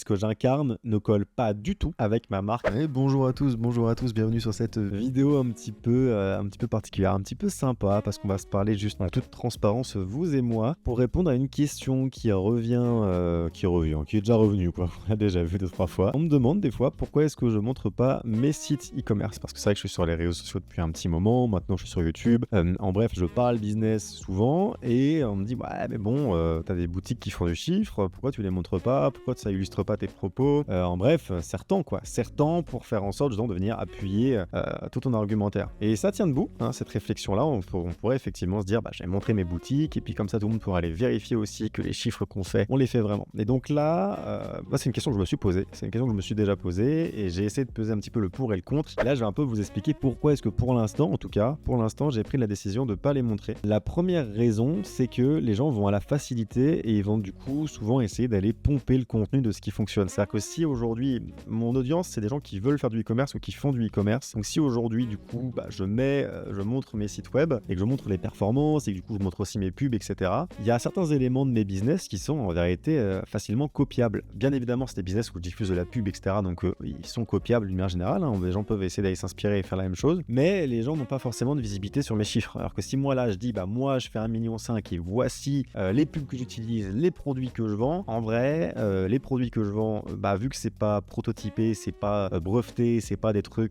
que j'incarne ne colle pas du tout avec ma marque. Et bonjour à tous, bienvenue sur cette vidéo un petit peu particulière, un petit peu sympa, parce qu'on va se parler juste en toute transparence, vous et moi, pour répondre à une question qui est déjà revenue, quoi. On l'a déjà vu 2-3 fois. On me demande des fois pourquoi est-ce que je montre pas mes sites e-commerce, parce que c'est vrai que je suis sur les réseaux sociaux depuis un petit moment, maintenant je suis sur YouTube, en bref, je parle business souvent, et on me dit, ouais, mais bon, t'as des boutiques qui font du chiffre, pourquoi tu les montres pas, pourquoi ça illustre pas tes propos, en bref, serre-t'en pour faire en sorte justement de venir appuyer tout ton argumentaire. Et ça tient debout, hein, cette réflexion-là, on pourrait effectivement se dire, bah, je vais montrer mes boutiques, et puis comme ça tout le monde pourra aller vérifier aussi que les chiffres qu'on fait, on les fait vraiment. Et donc là, c'est une question que je me suis posée, c'est une question que je me suis déjà posée, et j'ai essayé de peser un petit peu le pour et le contre. Et là, je vais un peu vous expliquer pourquoi est-ce que pour l'instant, j'ai pris la décision de pas les montrer. La première raison, c'est que les gens vont à la facilité et ils vont du coup souvent essayer d'aller pomper le contenu de ce qui fonctionne. C'est-à-dire que si aujourd'hui, mon audience, c'est des gens qui veulent faire du e-commerce ou qui font du e-commerce, donc si aujourd'hui, du coup, je montre mes sites web et que je montre les performances et que du coup, je montre aussi mes pubs, etc., il y a certains éléments de mes business qui sont en vérité facilement copiables. Bien évidemment, c'est des business où je diffuse de la pub, etc., donc ils sont copiables d'une manière générale, hein. Les gens peuvent essayer d'aller s'inspirer et faire la même chose, mais les gens n'ont pas forcément de visibilité sur mes chiffres. Alors que si moi là, je dis, moi, je fais 1,5 million et voici les pubs que j'utilise, les produits que je vends, en vrai, les produits que je vends, vu que c'est pas prototypé, c'est pas breveté, c'est des trucs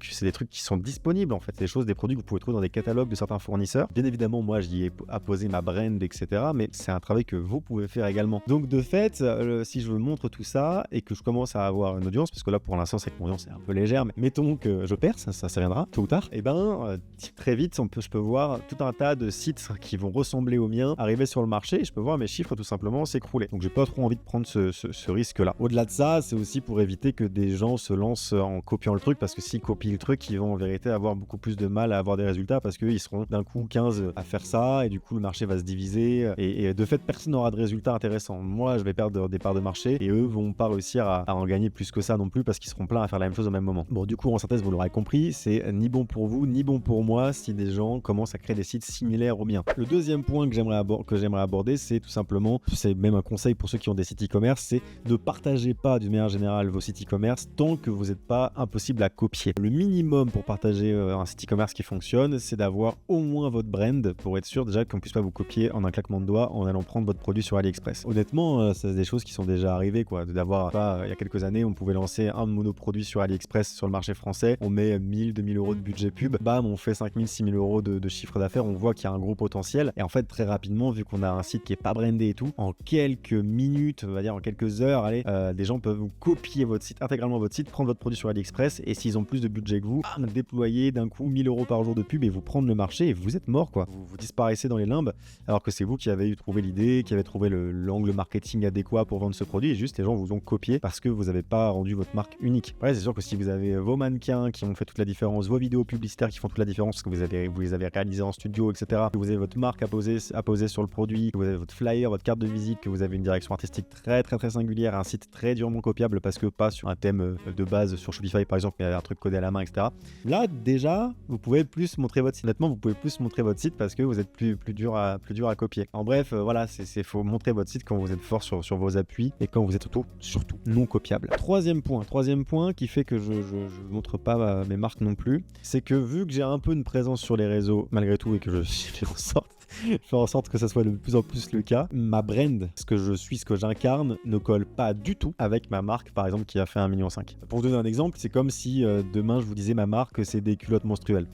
qui sont disponibles en fait, c'est des produits que vous pouvez trouver dans des catalogues de certains fournisseurs. Bien évidemment, moi j'y ai apposé ma brand, etc., mais c'est un travail que vous pouvez faire également. Donc de fait, si je montre tout ça et que je commence à avoir une audience, parce que là pour l'instant c'est que mon audience est un peu légère, mais mettons que je perce, ça viendra tôt ou tard, et très vite je peux voir tout un tas de sites qui vont ressembler aux miens arriver sur le marché, et je peux voir mes chiffres tout simplement s'écrouler. Donc j'ai pas trop envie de prendre ce risque-là. Au-delà de ça, c'est aussi pour éviter que des gens se lancent en copiant le truc, parce que s'ils copient le truc, ils vont en vérité avoir beaucoup plus de mal à avoir des résultats, parce qu'ils seront d'un coup 15 à faire ça, et du coup le marché va se diviser, et de fait personne n'aura de résultats intéressants. Moi je vais perdre des parts de marché, et eux vont pas réussir à en gagner plus que ça non plus, parce qu'ils seront pleins à faire la même chose au même moment. Bon, du coup en synthèse, vous l'aurez compris, c'est ni bon pour vous ni bon pour moi si des gens commencent à créer des sites similaires aux miens. Le deuxième point que j'aimerais aborder, c'est tout simplement, c'est même un conseil pour ceux qui ont des sites e-commerce, c'est ne partagez pas d'une manière générale vos sites e-commerce tant que vous n'êtes pas impossible à copier. Le minimum pour partager un site e-commerce qui fonctionne, c'est d'avoir au moins votre brand pour être sûr déjà qu'on ne puisse pas vous copier en un claquement de doigts en allant prendre votre produit sur AliExpress. Honnêtement, c'est des choses qui sont déjà arrivées, quoi. Il y a quelques années, on pouvait lancer un de nos produits sur AliExpress sur le marché français, on met 1000-2000 euros de budget pub, on fait 5000-6000 euros de chiffre d'affaires, on voit qu'il y a un gros potentiel, et en fait très rapidement, vu qu'on a un site qui est pas brandé et tout, en quelques minutes, on va dire en quelques heures, des gens peuvent vous copier votre site, intégralement votre site, prendre votre produit sur AliExpress, et s'ils ont plus de budget que vous, déployer d'un coup 1000 euros par jour de pub et vous prendre le marché, et vous êtes mort, quoi. Vous disparaissez dans les limbes, alors que c'est vous qui avez trouvé l'idée, qui avez trouvé l'angle marketing adéquat pour vendre ce produit, et juste les gens vous ont copié parce que vous n'avez pas rendu votre marque unique. Après, c'est sûr que si vous avez vos mannequins qui ont fait toute la différence, vos vidéos publicitaires qui font toute la différence, parce que vous les avez réalisées en studio, etc., que vous avez votre marque à poser sur le produit, que vous avez votre flyer, votre carte de visite, que vous avez une direction artistique très très très singulière, un site très durement copiable parce que pas sur un thème de base sur Shopify par exemple, mais un truc codé à la main, etc. Là déjà, vous pouvez plus montrer votre site. Honnêtement, vous pouvez plus montrer votre site parce que vous êtes plus dur à copier. En bref, voilà, faut montrer votre site quand vous êtes fort sur vos appuis et quand vous êtes surtout non copiable. Troisième point qui fait que je montre pas mes marques non plus, c'est que vu que j'ai un peu une présence sur les réseaux malgré tout et que je fais en sorte que ça soit de plus en plus le cas, ma brand, ce que je suis, ce que j'incarne, ne colle pas du tout avec ma marque, par exemple, qui a fait 1,5 million. Pour vous donner un exemple, c'est comme si demain je vous disais ma marque, c'est des culottes menstruelles.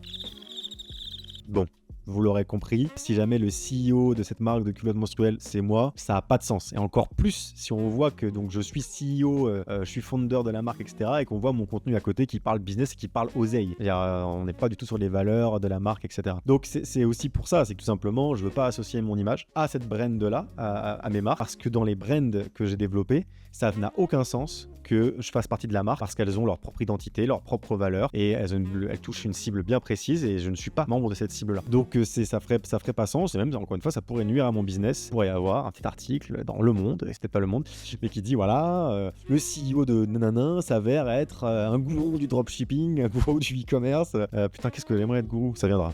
Bon, vous l'aurez compris, si jamais le CEO de cette marque de culottes menstruelles, c'est moi, ça n'a pas de sens. Et encore plus si on voit que donc, je suis CEO, je suis founder de la marque, etc. et qu'on voit mon contenu à côté qui parle business et qui parle oseille. C'est-à-dire, on n'est pas du tout sur les valeurs de la marque, etc. Donc c'est aussi pour ça, c'est que tout simplement, je ne veux pas associer mon image à cette brand-là, à mes marques, parce que dans les brands que j'ai développés, ça n'a aucun sens que je fasse partie de la marque parce qu'elles ont leur propre identité, leur propre valeur et elles touchent une cible bien précise et je ne suis pas membre de cette cible-là. Donc ça ferait pas sens et même encore une fois ça pourrait nuire à mon business. Il pourrait y avoir un petit article dans Le Monde, et c'était pas Le Monde, mais qui dit voilà, le CEO de Nanana s'avère être un gourou du dropshipping, un gourou du e-commerce. Putain, qu'est-ce que j'aimerais être gourou, ça viendra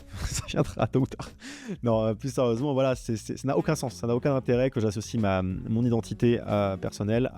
tôt ou tard. Non, plus sérieusement, voilà, ça n'a aucun sens, ça n'a aucun intérêt que j'associe mon identité personnelle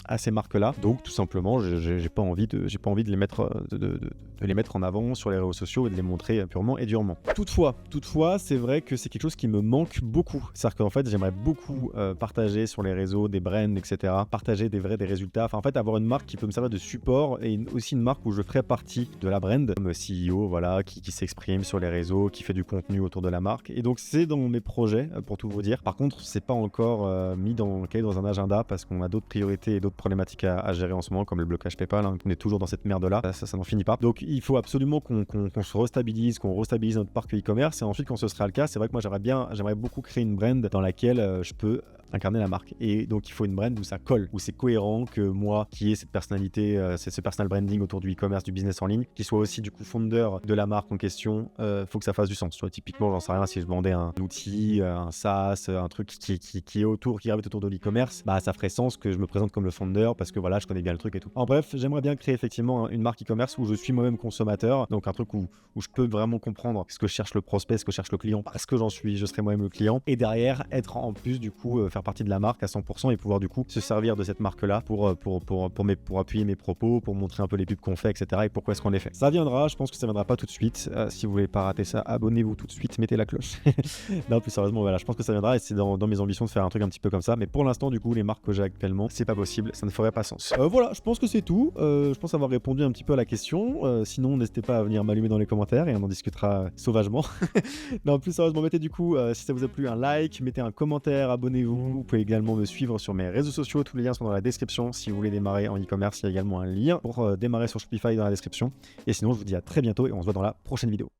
à ces marques-là. Donc tout simplement, j'ai pas envie de les mettre de les mettre en avant sur les réseaux sociaux et de les montrer purement et durement. Toutefois, c'est vrai que c'est quelque chose qui me manque beaucoup. C'est-à-dire qu'en fait, j'aimerais beaucoup partager sur les réseaux des brands, etc. Partager des résultats. Enfin, en fait, avoir une marque qui peut me servir de support et aussi une marque où je ferai partie de la brand, comme CEO, voilà, qui s'exprime sur les réseaux, qui fait du contenu autour de la marque. Et donc, c'est dans mes projets, pour tout vous dire. Par contre, c'est pas encore mis dans un agenda parce qu'on a d'autres priorités et d'autres problématiques à gérer en ce moment, comme le blocage PayPal. Hein. On est toujours dans cette merde-là. Ça n'en finit pas. Donc, il faut absolument qu'on se restabilise, qu'on restabilise notre parc e-commerce. Et ensuite, quand ce sera le cas, c'est vrai que moi, j'aimerais beaucoup créer une brand dans laquelle je peux incarner la marque. Et donc, il faut une brand où ça colle, où c'est cohérent, que moi, qui ai cette personnalité, c'est ce personal branding autour du e-commerce, du business en ligne, qui soit aussi du coup founder de la marque en question, faut que ça fasse du sens. Tu vois, typiquement, j'en sais rien, si je vendais un outil, un SaaS, un truc qui est autour, qui gravite autour de l'e-commerce, bah ça ferait sens que je me présente comme le founder parce que voilà, je connais bien le truc et tout. En bref, j'aimerais bien créer effectivement une marque e-commerce où je suis moi-même consommateur, donc un truc où je peux vraiment comprendre ce que cherche le prospect, ce que cherche le client, parce que je serai moi-même le client, et derrière être en plus du coup faire partie de la marque à 100% et pouvoir du coup se servir de cette marque-là pour appuyer mes propos, pour montrer un peu les pubs qu'on fait, etc. et pourquoi est-ce qu'on les fait. Ça viendra, je pense que ça viendra pas tout de suite. Si vous voulez pas rater ça, abonnez-vous tout de suite, mettez la cloche. Non, plus sérieusement, voilà, je pense que ça viendra et c'est dans mes ambitions de faire un truc un petit peu comme ça. Mais pour l'instant, du coup, les marques que j'ai actuellement, c'est pas possible, ça ne ferait pas sens. Voilà, je pense que c'est tout. Je pense avoir répondu un petit peu à la question. Sinon, n'hésitez pas à venir m'allumer dans les commentaires et on en discutera sauvagement. Non, plus sérieusement, mettez du coup, si ça vous a plu, un like, mettez un commentaire, abonnez-vous. Vous pouvez également me suivre sur mes réseaux sociaux, tous les liens sont dans la description. Si vous voulez démarrer en e-commerce, il y a également un lien pour démarrer sur Shopify dans la description. Et sinon, je vous dis à très bientôt et on se voit dans la prochaine vidéo.